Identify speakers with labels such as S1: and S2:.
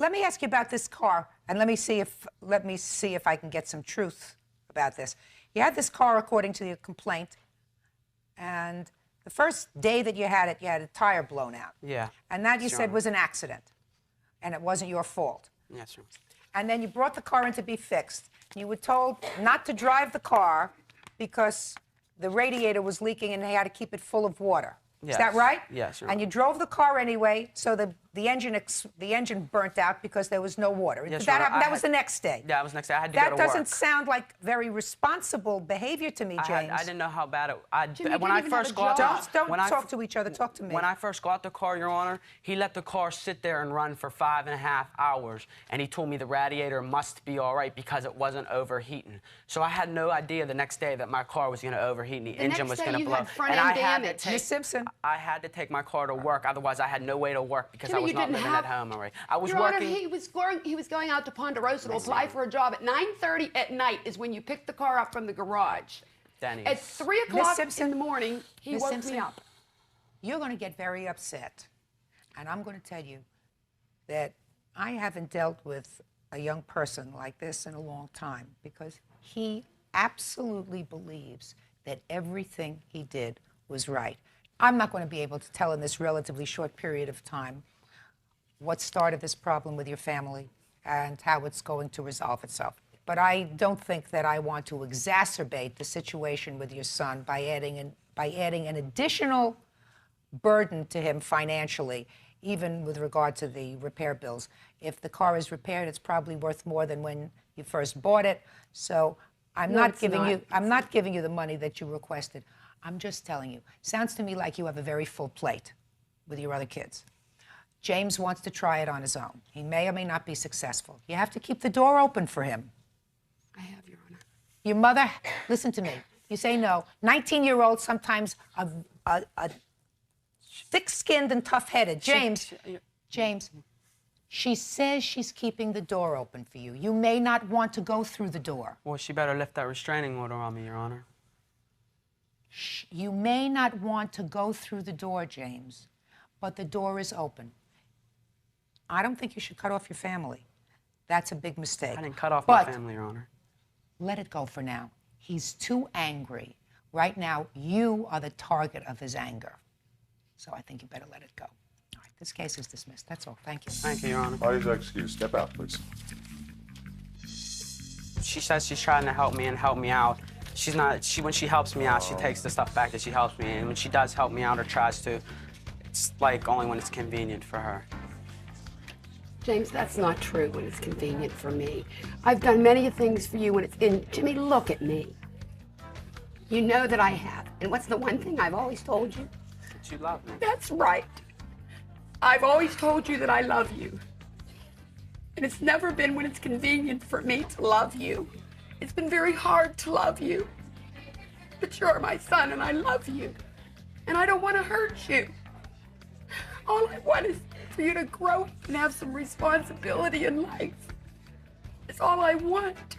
S1: let me ask you about this car, and let me see if I can get some truth about this. You had this car, according to your complaint, and the first day that you had it, you had a tire blown out.
S2: Yeah.
S1: And that you said was an accident, and it wasn't your fault.
S2: Yes, sir.
S1: And then you brought the car in to be fixed. You were told not to drive the car because the radiator was leaking and they had to keep it full of water.
S2: Yes.
S1: Is that right?
S2: Yes, sir.
S1: And you drove the car anyway, so the engine burnt out because there was no water.
S2: Yes,
S1: Did that happen? That was the next day.
S2: Yeah, it was the next day. I had to go to work.
S1: That doesn't sound like very responsible behavior to me, James.
S2: I didn't know how bad it.
S3: Jimmy,
S2: when I first got
S1: don't talk to each other. Talk to me.
S2: When I first got the car, Your Honor, he let the car sit there and run for 5.5 hours, and he told me the radiator must be all right because it wasn't overheating. So I had no idea the next day that my car was going to overheat and the engine was going to blow.
S3: Had front-end damage.
S1: Miss Simpson.
S2: I had to take my car to work, otherwise I had no way to work because I was not living at home already. I was
S3: Your
S2: working.
S3: Honor, he was going out to Ponderosa to apply for a job at 9:30 at night is when you picked the car up from the garage.
S2: Denny.
S3: At 3 o'clock in the morning, he woke me up.
S1: You're going to get very upset, and I'm going to tell you that I haven't dealt with a young person like this in a long time because he absolutely believes that everything he did was right. I'm not going to be able to tell in this relatively short period of time what started this problem with your family and how it's going to resolve itself. But I don't think that I want to exacerbate the situation with your son by adding an additional burden to him financially, even with regard to the repair bills. If the car is repaired, it's probably worth more than when you first bought it. So I'm not giving you the money that you requested. I'm just telling you. Sounds to me like you have a very full plate with your other kids. James wants to try it on his own. He may or may not be successful. You have to keep the door open for him.
S3: I have, Your Honor.
S1: Your mother, listen to me. You say no. 19-year-olds sometimes are thick-skinned and tough-headed. James, she says she's keeping the door open for you. You may not want to go through the door.
S2: Well, she better lift that restraining order on me, Your Honor.
S1: You may not want to go through the door, James, but the door is open. I don't think you should cut off your family. That's a big mistake.
S2: I didn't cut off my family, Your Honor.
S1: Let it go for now. He's too angry. Right now, you are the target of his anger. So I think you better let it go. All right, this case is dismissed. That's all. Thank you.
S2: Thank you, Your Honor.
S4: Party's excused. Step out, please.
S2: She says she's trying to help me and help me out. She's not, when she helps me out, she takes the stuff back that she helps me. And when she does help me out or tries to, it's like only when it's convenient for her.
S3: James, that's not true when it's convenient for me. I've done many things for you when it's in. Jimmy, look at me. You know that I have. And what's the one thing I've always told you?
S2: That you love me.
S3: That's right. I've always told you that I love you. And it's never been when it's convenient for me to love you. It's been very hard to love you. But you're my son and I love you. And I don't want to hurt you. All I want is for you to grow up and have some responsibility in life. It's all I want.